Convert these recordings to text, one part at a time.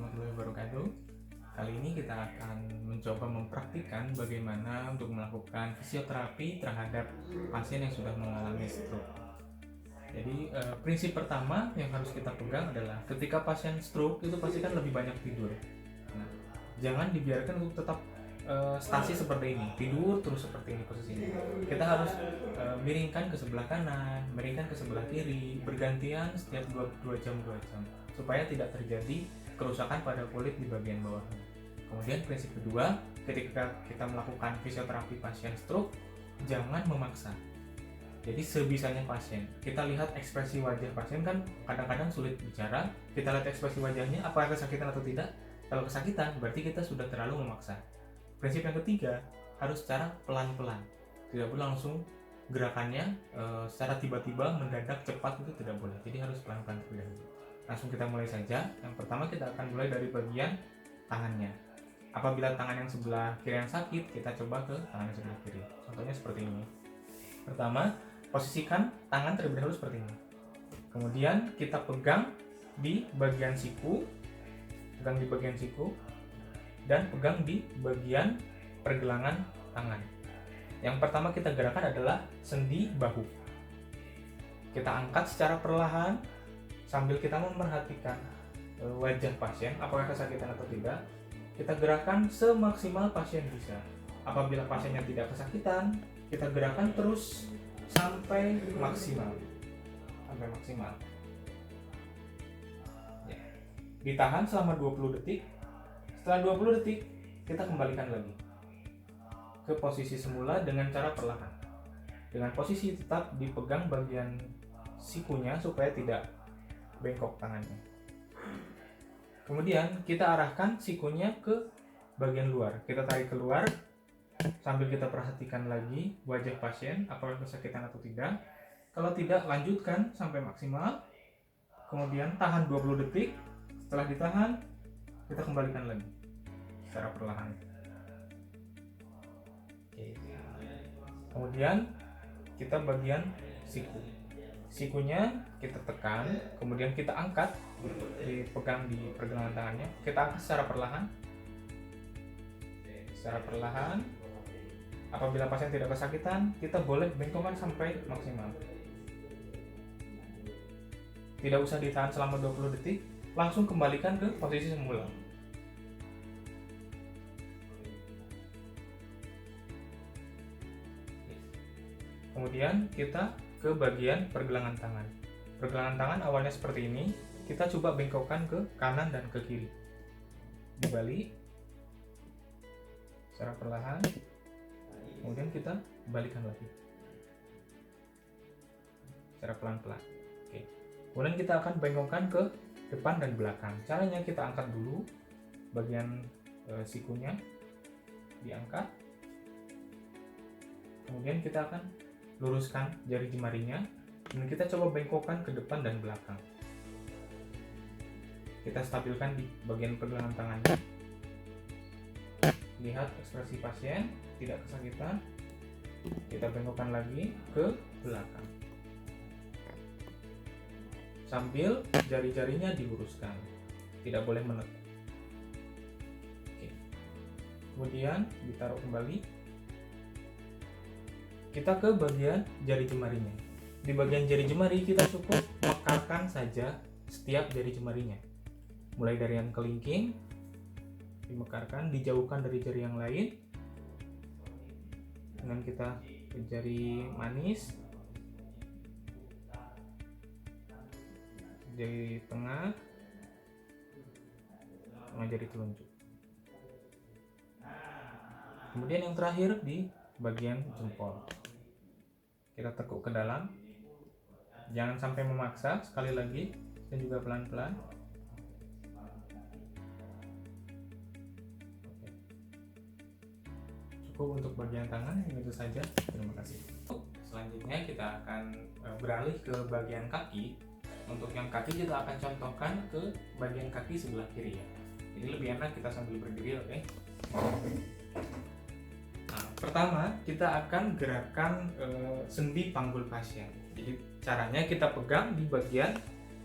warahmatullahi wabarakatuh. Kali ini kita akan mencoba mempraktikkan bagaimana untuk melakukan fisioterapi terhadap pasien yang sudah mengalami stroke. Jadi prinsip pertama yang harus kita pegang adalah ketika pasien stroke itu pasti kan lebih banyak tidur. Nah, jangan dibiarkan untuk tetap stasi seperti ini, tidur terus seperti ini posisinya. Kita harus miringkan ke sebelah kanan, miringkan ke sebelah kiri, bergantian setiap 2 jam supaya tidak terjadi kerusakan pada kulit di bagian bawah. Kemudian prinsip kedua, ketika kita melakukan fisioterapi pasien stroke, jangan memaksa. Jadi sebisanya pasien. Kita lihat ekspresi wajah pasien, kan kadang-kadang sulit bicara. Kita lihat ekspresi wajahnya, apakah kesakitan atau tidak. Kalau kesakitan, berarti kita sudah terlalu memaksa. Prinsip yang ketiga, harus secara pelan-pelan. Tidak boleh langsung gerakannya secara tiba-tiba mendadak cepat, itu tidak boleh. Jadi harus pelan-pelan terlebih dahulu. Langsung kita mulai saja. Yang pertama kita akan mulai dari bagian tangannya. Apabila tangan yang sebelah kiri yang sakit, kita coba ke tangan yang sebelah kiri. Contohnya seperti ini. Pertama, posisikan tangan terlebih dahulu seperti ini. Kemudian kita pegang di bagian siku, dan pegang di bagian pergelangan tangan. Yang pertama kita gerakan adalah sendi bahu. Kita angkat secara perlahan sambil kita memperhatikan wajah pasien, apakah kesakitan atau tidak. Kita gerakan semaksimal pasien bisa. Apabila pasiennya tidak kesakitan, kita gerakan terus sampai maksimal. Ya. Ditahan selama 20 detik. Setelah 20 detik, kita kembalikan lagi ke posisi semula dengan cara perlahan. Dengan posisi tetap dipegang bagian sikunya supaya tidak bengkok tangannya. Kemudian kita arahkan sikunya ke bagian luar. Kita tarik keluar sambil kita perhatikan lagi wajah pasien, apakah kesakitan atau tidak. Kalau tidak, lanjutkan sampai maksimal. Kemudian tahan 20 detik. Setelah ditahan, kita kembalikan lagi secara perlahan. Oke. Kemudian kita bagian siku. Sikunya kita tekan, kemudian kita angkat, dipegang di pergelangan tangannya. Kita angkat secara perlahan. Apabila pasien tidak kesakitan, kita boleh bengkokkan sampai maksimal. Tidak usah ditahan selama 20 detik, langsung kembalikan ke posisi semula. Kemudian kita ke bagian pergelangan tangan. Pergelangan tangan awalnya seperti ini, kita coba bengkokkan ke kanan dan ke kiri. Dibalik secara perlahan, kemudian kita balikkan lagi secara pelan-pelan. Oke. Kemudian kita akan bengkokkan ke depan dan belakang. Caranya kita angkat dulu bagian sikunya, diangkat. Kemudian kita akan luruskan jari jemarinya dan kita coba bengkokkan ke depan dan belakang. Kita stabilkan di bagian pergelangan tangannya. Lihat ekspresi pasien, tidak kesakitan. Kita bengkokkan lagi ke belakang. Sambil jari-jarinya diluruskan. Tidak boleh menekuk. Oke. Kemudian ditaruh kembali. Kita ke bagian jari jemarinya. Di bagian jari jemari kita cukup mekarkan saja setiap jari jemarinya. Mulai dari yang kelingking, dimekarkan, dijauhkan dari jari yang lain. Kemudian kita ke jari manis, jari tengah, sama jari telunjuk. Kemudian yang terakhir di bagian jempol. Kita tekuk ke dalam, jangan sampai memaksa, sekali lagi, dan juga pelan-pelan. Cukup untuk bagian tangan, itu saja. Terima kasih. Selanjutnya kita akan beralih ke bagian kaki. Untuk yang kaki kita akan contohkan ke bagian kaki sebelah kiri ya. Jadi lebih enak kita sambil berdiri, oke? Pertama, kita akan gerakan sendi panggul pasien. Jadi caranya kita pegang di bagian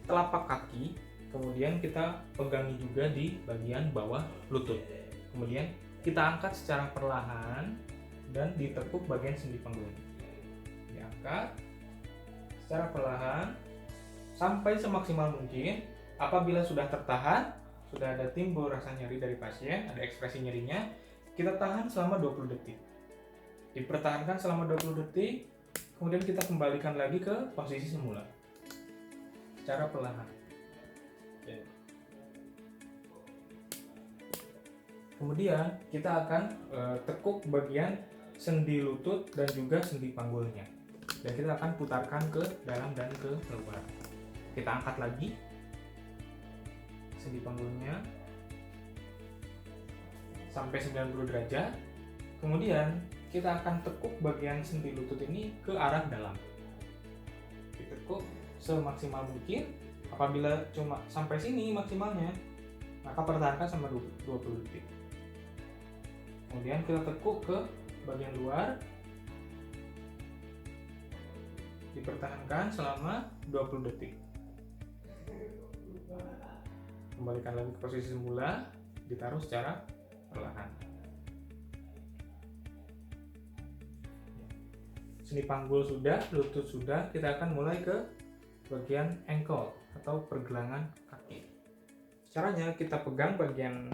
telapak kaki Kemudian kita pegangi juga di bagian bawah lutut. Kemudian kita angkat secara perlahan dan ditekuk bagian sendi panggul. Diangkat secara perlahan sampai semaksimal mungkin. Apabila sudah tertahan, sudah ada timbul rasa nyeri dari pasien, ada ekspresi nyerinya, kita tahan selama 20 detik. Dipertahankan selama 20 detik, kemudian kita kembalikan lagi ke posisi semula secara perlahan. Kemudian kita akan tekuk bagian sendi lutut dan juga sendi panggulnya, dan kita akan putarkan ke dalam dan ke luar. Kita angkat lagi sendi panggulnya sampai 90 derajat. Kemudian kita akan tekuk bagian sendi lutut ini ke arah dalam. Ditekuk semaksimal mungkin. Apabila cuma sampai sini maksimalnya, maka pertahankan sama 20 detik. Kemudian kita tekuk ke bagian luar, dipertahankan selama 20 detik. Kembalikan lagi ke posisi semula, ditaruh secara perlahan. Sendi panggul sudah, lutut sudah, kita akan mulai ke bagian ankle atau pergelangan kaki. Caranya kita pegang bagian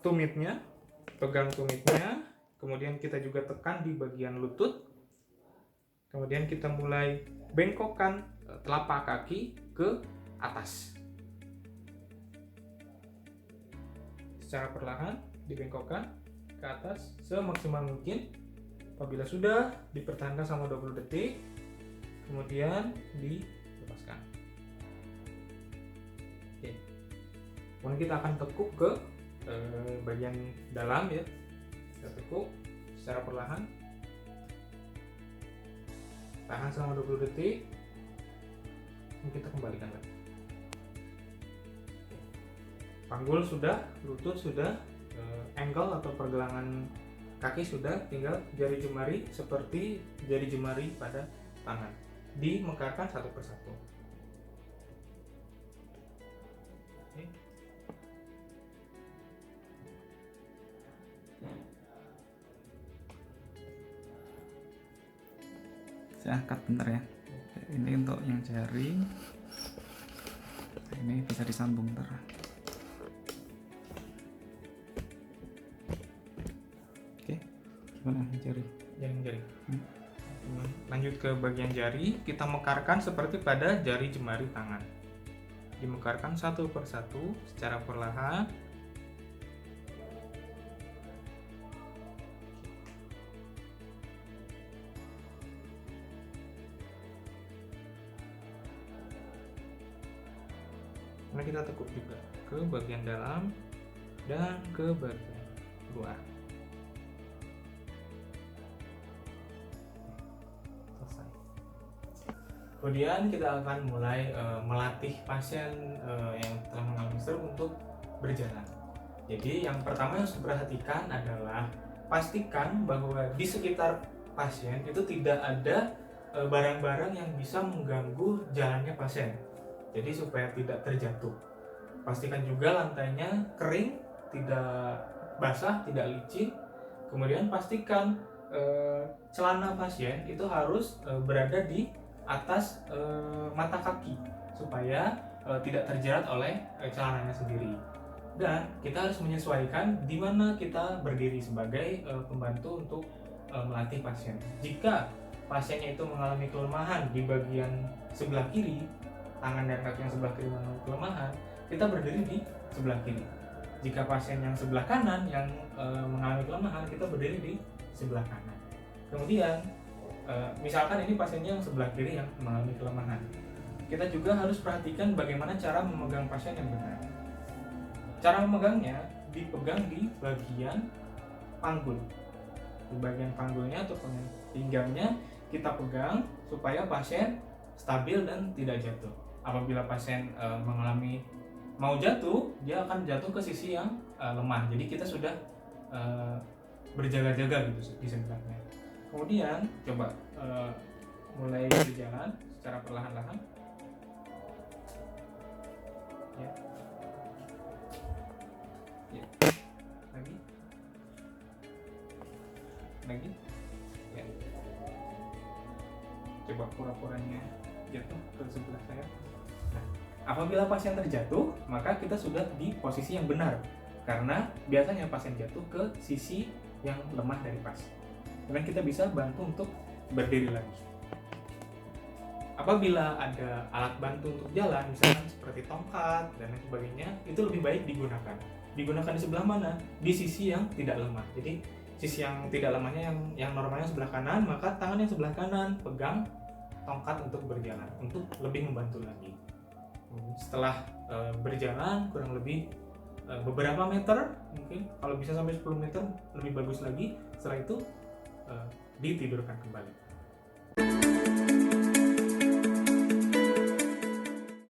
tumitnya, kemudian kita juga tekan di bagian lutut, kemudian kita mulai bengkokkan telapak kaki ke atas. Secara perlahan dibengkokkan ke atas semaksimal mungkin. Apabila sudah, dipertahankan selama 20 detik, kemudian dilepaskan. Oke. Kemudian kita akan tekuk ke bagian dalam ya. Kita tekuk secara perlahan. Tahan selama 20 detik. Dan kita kembalikan lagi. Panggul sudah, lutut sudah, ankle atau pergelangan kaki sudah, tinggal jari jemari seperti jari jemari pada tangan. Dimekarkan satu persatu. Oke. Saya angkat bentar ya. Ini untuk yang jari. Ini bisa disambung ntar. Oke, gimana jari? Jari. Lanjut ke bagian jari, kita mekarkan seperti pada jari jemari tangan. Dimekarkan satu persatu secara perlahan. Nah, kita tekuk juga ke bagian dalam dan ke bagian luar. Selesai. Kemudian kita akan mulai melatih pasien yang telah mengalami stroke untuk berjalan. Jadi yang pertama yang harus diperhatikan adalah pastikan bahwa di sekitar pasien itu tidak ada barang-barang yang bisa mengganggu jalannya pasien. Jadi supaya tidak terjatuh. Pastikan juga lantainya kering, tidak basah, tidak licin. Kemudian pastikan celana pasien itu harus berada di atas mata kaki supaya tidak terjerat oleh celananya sendiri. Dan kita harus menyesuaikan di mana kita berdiri sebagai pembantu untuk melatih pasien. Jika pasiennya itu mengalami kelemahan di bagian sebelah kiri, tangan dan kaki yang sebelah kiri mengalami kelemahan, kita berdiri di sebelah kiri. Jika pasien yang sebelah kanan yang mengalami kelemahan, kita berdiri di sebelah kanan. Kemudian misalkan ini pasiennya yang sebelah kiri yang mengalami kelemahan, kita juga harus perhatikan bagaimana cara memegang pasien yang benar. Cara memegangnya dipegang di bagian panggul. Di bagian panggulnya atau pinggangnya kita pegang supaya pasien stabil dan tidak jatuh. Apabila pasien mengalami mau jatuh, dia akan jatuh ke sisi yang lemah. Jadi kita sudah berjaga-jaga gitu di sebelahnya. Kemudian coba mulai berjalan secara perlahan-lahan. lagi ya. Coba pura-puranya jatuh ke sebelah saya. Nah, apabila pasien terjatuh, maka kita sudah di posisi yang benar, karena biasanya pasien jatuh ke sisi yang lemah dari pasien. Kemudian kita bisa bantu untuk berdiri lagi. Apabila ada alat bantu untuk jalan, misalnya seperti tongkat dan lain sebagainya, itu lebih baik digunakan. Digunakan di sebelah mana? Di sisi yang tidak lemah. Jadi sisi yang tidak lemahnya yang normalnya sebelah kanan, maka tangan yang sebelah kanan pegang tongkat untuk berjalan, untuk lebih membantu lagi. Setelah berjalan kurang lebih beberapa meter, mungkin kalau bisa sampai 10 meter lebih bagus lagi. Setelah itu ditidurkan kembali.